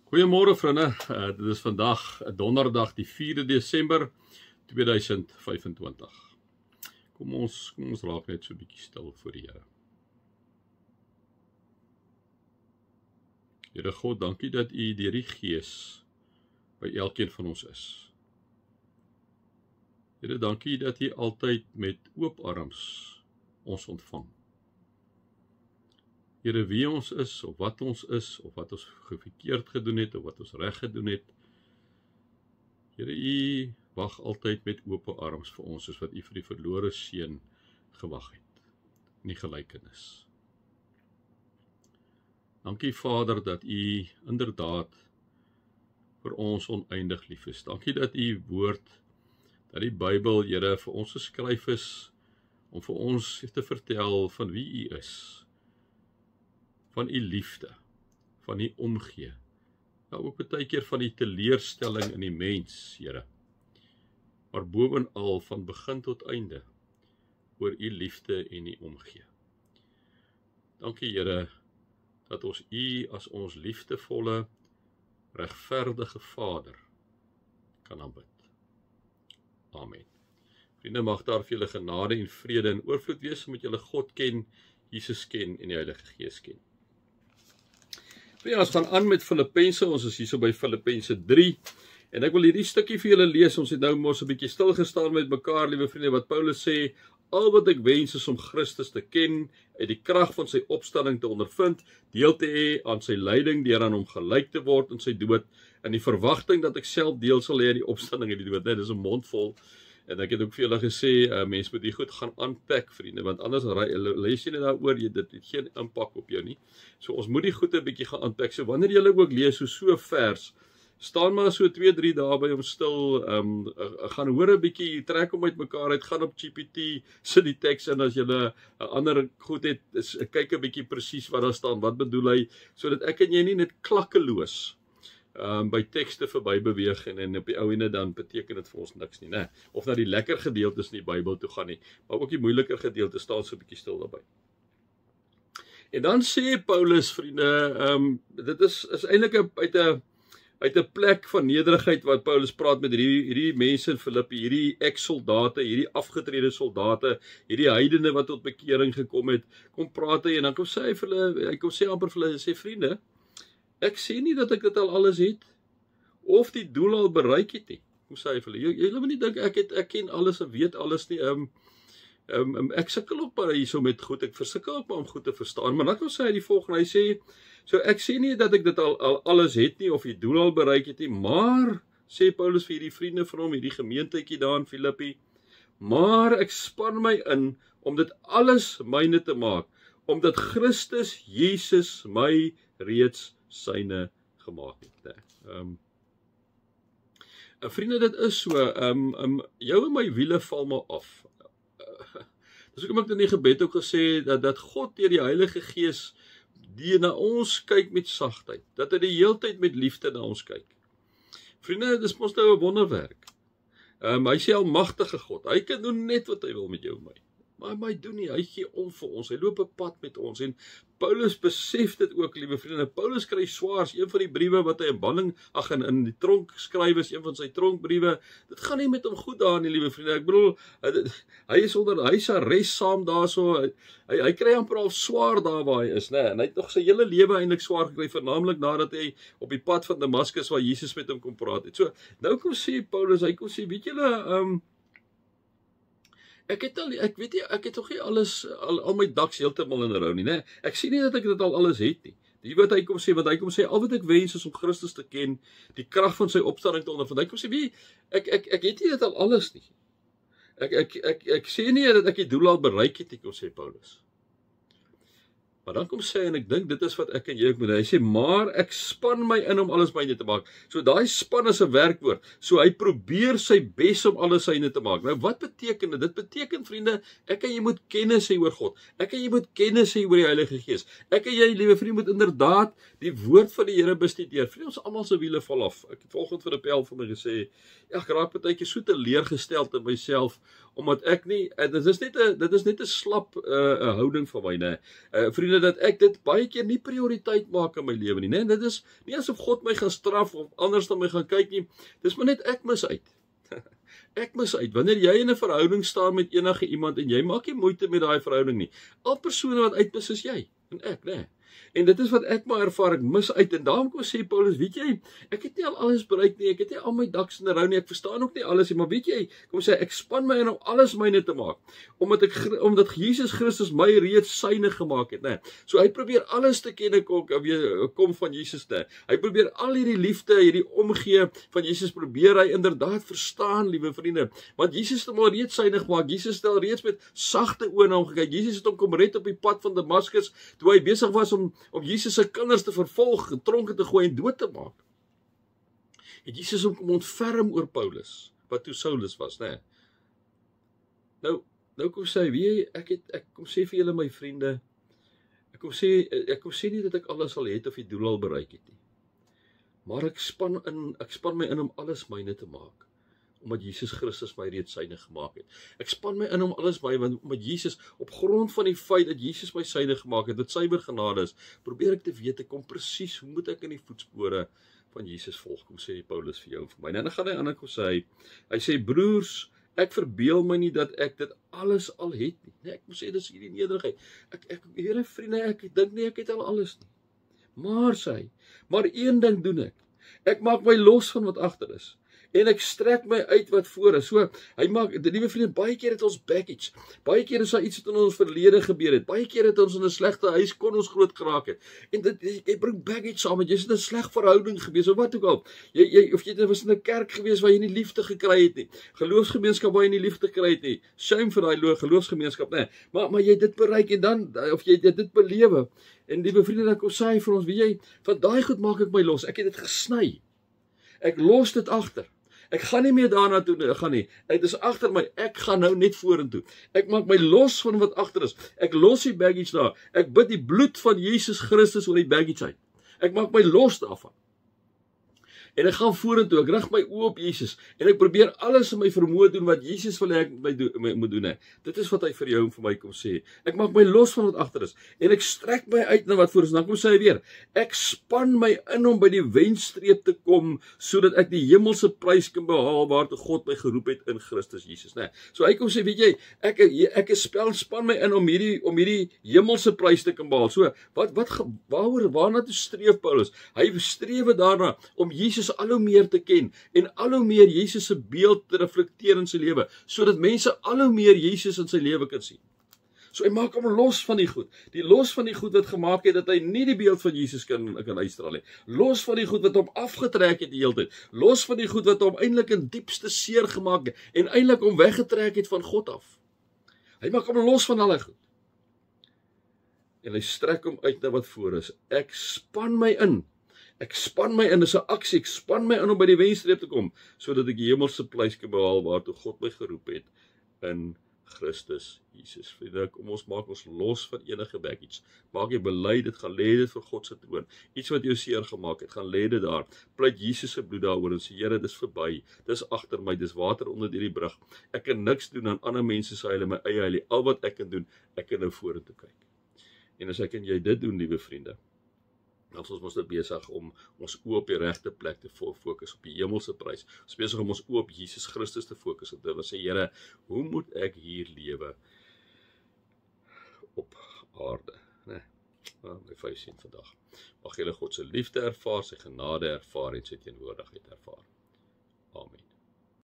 Goeiemôre vriende, dit is vandag donderdag die 4de Desember 2025. Kom ons raak net so 'n bietjie stil voor die Here. Here God, dankie dat U deur die Gees by elkeen van ons is. Here, dankie dat U altyd met oop arms ons ontvang. Here, wie ons is, of wat ons verkeerd gedoen het, of wat ons reg gedoen het. Here, U wag altyd met oop arms vir ons, soos wat U vir die verlore seun gewag het, in die gelykenis. Dankie Vader, dat U inderdaad vir ons oneindig lief is. Dankie dat U woord, dat die Bybel, Here, vir ons geskryf is, om vir ons te vertel van wie U is, van U liefde, van U omgee, ook baie keer van die teleurstelling in die mens, Here, maar bovenal van begin tot einde, oor U liefde en U omgee. Dankie Here, dat ons U as ons liefdevolle, regverdige Vader kan aanbid. Amen. Vriende, mag daar vir julle genade en vrede en oorvloed wees, omdat julle God ken, Jesus ken en die Heilige Gees ken. Ons gaan aan met Filippense, ons is hier so by Filippense 3, en ek wil hierdie stukkie vir julle lees, ons het nou mos 'n bietjie stilgestaan met mekaar, liewe vriende, wat Paulus sê, al wat ek wens is om Christus te ken, uit die krag van sy opstanding te ondervind, deel te hê aan sy lyding, deur aan hom gelyk te word in sy dood, en die verwagting dat ek self deel sal hê aan die opstanding en die dood. Dit is 'n mondvol, en ek het ook vir julle gesê, mense moet die goed gaan aanpak, vriende, want anders lees jy net daaroor, dit het geen impak op jou nie. So ons moet die goed 'n bietjie gaan aanpak. So wanneer julle ook lees so vers, staan maar so 2-3 dae by hom stil, gaan hoor 'n bietjie, trek hom uit mekaar uit, gaan op GPT, sit die teks in, as julle 'n ander goed het, kyk 'n bietjie presies wat daar staan, wat bedoel hy, sodat ek en jy nie net klakkeloos by tekste verby beweeg en op die ou ene dan beteken dit vir ons niks nie, né? Of na die lekker gedeeltes in die Bybel toe gaan nie, maar ook die moeiliker gedeeltes staan so 'n bietjie stil daarby. En dan sê Paulus, vriende, dit is eintlik uit 'n plek van nederigheid wat Paulus praat met hierdie mense in Filippi, hierdie ex-soldate, hierdie afgetrede soldate, hierdie heidene wat tot bekering gekom het, kom praat hy en dan kom sê hy vir hulle, hy kom sê amper vir hulle, sê vriende, ek sê nie dat ek dit al alles het, of die doel al bereik het nie. Kom sê hy vir hulle, julle moet nie dink ek ken alles en weet alles nie, ek sukkel ook maar hierso met goed, ek versukkel ook maar om goed te verstaan, maar dan kom sê hy die volgende, hy sê, so ek sê nie dat ek dit al alles het nie, of die doel al bereik het nie, maar, sê Paulus vir hierdie vriende van hom, hierdie gemeentetjie daar in Filippi, maar ek span my in, om dit alles myne te maak, omdat Christus Jesus my reeds syne gemaak het. Vriende, dit is so, jou en my wiele val maar af. Dis ook ek in die gebed ook gesê, dat God deur die Heilige Gees, die na ons kyk met sagtheid, dat hy die heeltyd met liefde na ons kyk. Vriende, dit is mos nou 'n wonderwerk. Hy sê almagtige God, hy kan doen net wat hy wil met jou en my. Maar hy doen nie, hy gee om vir ons, hy loop 'n pad met ons, en Paulus besef dit ook, liewe vriende. Paulus kry swaars, een van die briewe wat hy in die tronk skryf, is een van sy tronkbriewe, dit gaan nie met hom goed daar nie, liewe vriende, ek bedoel, hy is arrest saam daar so, hy kry amper al swaar daar waar hy is, né, en hy het nog sy hele lewe eintlik swaar gekry, vernaamlik nadat hy op die pad van Damaskus, waar Jesus met hom kom praat het. So, nou kom sê Paulus, hy kom sê, weet julle, ek het toch nie alles, al my daks heeltemal in 'n rou nie, né? Ek sê nie dat ek dit al alles het nie. Die wat hy kom sê, al wat ek wens is om Christus te ken, die krag van sy opstanding te ondervind. Hy kom sê, ek het nie dit al alles nie. Ek sê nie dat ek die doel al bereik het nie, kom sê Paulus. Maar dan kom sê, en ek dink dit is wat ek en jy ook moet, hy sê, maar ek span my in om alles myne te maak. So daai span is 'n werkwoord. So hy probeer sy bes om alles syne te maak. Nou wat beteken dit? Dit beteken, vriende, ek en jy moet kennis hê oor God. Ek en jy moet kennis hê oor die Heilige Gees. Ek en jy, liewe vriende, moet inderdaad die woord van die Here bestudeer. Vriende, ons almal se wiele val af. Ek het vanoggend vir 'n pel van my gesê, ek raak partykeer so teleurgesteld in myself, omdat ek nie, dit is net 'n slap houding van my, né? Vriende, dat ek dit baie keer nie prioriteit maak in my lewe nie, né? Dit is nie asof God my gaan straf of anders na my gaan kyk nie. Dis maar net ek mis uit. Ek mis uit. Wanneer jy in 'n verhouding staan met enige iemand en jy maak nie moeite met daai verhouding nie. Al persone wat uitmis is jy en ek, né? En dit is wat ek maar ervaar, ek mis uit. En daarom kom sê Paulus, weet jy, ek het nie al alles bereik nie, ek het nie al my ducks in 'n rou nie, ek verstaan ook nie alles nie, maar weet jy, kom sê, ek span my in om alles myne te maak, omdat Jesus Christus my reeds syne gemaak het, né? So hy probeer alles te ken kom van Jesus, né? Hy probeer al hierdie liefde, hierdie omgee van Jesus, probeer hy inderdaad verstaan, liewe vriende, want Jesus het hom al reeds syne gemaak, Jesus het al reeds met sagte oë na hom gekyk, Jesus het hom kom red op die pad van Damaskus, toe hy besig was om Jesus se kinders te vervolg, tronke te gooi en dood te maak. Het Jesus hom kom ontferm oor Paulus, wat toe Saulus was, né? Nou kom sê, weet jy, ek kom sê vir julle my vriende, ek kom sê nie dat ek alles al het of die doel al bereik het nie. Maar ek span my in om alles myne te maak, omdat Jesus Christus my reeds syne gemaak het. Ek span my in om alles omdat Jesus, op grond van die feit dat Jesus my syne gemaak het, dit suiwer genade is, probeer ek te weet, ek kom presies, hoe moet ek in die voetspore van Jesus volg, kom sê Paulus vir jou en vir my. En dan gaan hy aan kom sê, hy sê, broers, ek verbeel my nie dat ek dit alles al het nie. Nee, ek moet sê, dis hierdie nederigheid. Here vriende, ek dink nie ek het al alles nie. Maar sê hy, maar een ding doen ek. Ek maak my los van wat agter is. En ek strek my uit wat voor is. So, hy maak, die liewe vriende, baie keer het ons baggage. Baie keer is daar iets wat in ons verlede gebeur het. Baie keer het ons in 'n slegte huis kon ons groot geraak het. En jy bring baggage saam met jy. Jy's in 'n sleg verhouding gewees of wat ook al. Of jy was in 'n kerk gewees waar jy nie liefde gekry het nie. Geloofsgemeenskap waar jy nie liefde gekry het nie. Shame vir daai geloofsgemeenskap, né? Maar jy het dit bereik en dan of jy dit belewe. En liewe vriende, dan kom sê hy vir ons, weet jy, van daai goed maak ek my los. Ek het dit gesny. Ek los dit agter. Ek gaan nie meer daarna toe gaan nie. Dit is agter my. Ek gaan nou net vorentoe. Ek maak my los van wat agter is. Ek los die baggage daar. Ek bid die bloed van Jesus Christus oor die baggage uit. Ek maak my los daarvan. En ek gaan vorentoe. Ek rig my oë op Jesus en ek probeer alles in my vermoë doen wat Jesus wil hê ek moet doen. Dit is wat hy vir jou en vir my kom sê. Ek maak my los van wat agter is en ek strek my uit na wat voor is. Dan kom sê hy weer, ek span my in om by die wenstreep te kom sodat ek die hemelse prys kan behaal waartoe God my geroep het in Christus Jesus, né? So hy kom sê, weet jy, ek span my in om hierdie hemelse prys te kan behaal. So waarna toe streef Paulus? Hy streef daarna om Jesus al hoe meer te ken en al hoe meer Jesus se beeld te reflekteer in sy lewe, sodat mense al hoe meer Jesus in sy lewe kan sien. So hy maak hom los van die goed. Los van die goed wat gemaak het dat hy nie die beeld van Jesus kan uitstraal nie. Los van die goed wat hom afgetrek het die hele tyd. Los van die goed wat hom eintlik in diepste seer gemaak het en eintlik hom weggetrek het van God af. Hy maak hom los van al die goed. En hy strek hom uit na wat voor is. Ek span my in. Ek span my in, dis 'n aksie, ek span my in om by die wenstreep te kom, sodat ek die hemelse prys kan behaal waartoe God my geroep het in Christus Jesus. Vriende, kom ons maak ons los van enige baggage. Maak jy bely, dit gaan lê dit vir God se troon. Iets wat jou seer gemaak het, gaan lê dit daar. Pleit Jesus se bloed daaroor en sê, Here, dis verby. Dis agter my, dis water onder hierdie brug. Ek kan niks doen aan ander mense se huile, my eie huile. Al wat ek kan doen, ek kan nou vorentoe kyk. En as ek en jy dit doen, liewe vriende, dan is ons mos besig om ons oë op die regte plek te fokus op die hemelse prys. Ons is besig om ons oë op Jesus Christus te fokus. En dit wil sê, Here, hoe moet ek hier lewe op aarde? Nee, my vyf sien vandag. Mag julle God se liefde ervaar, sy genade ervaar en sy teenwoordigheid ervaar.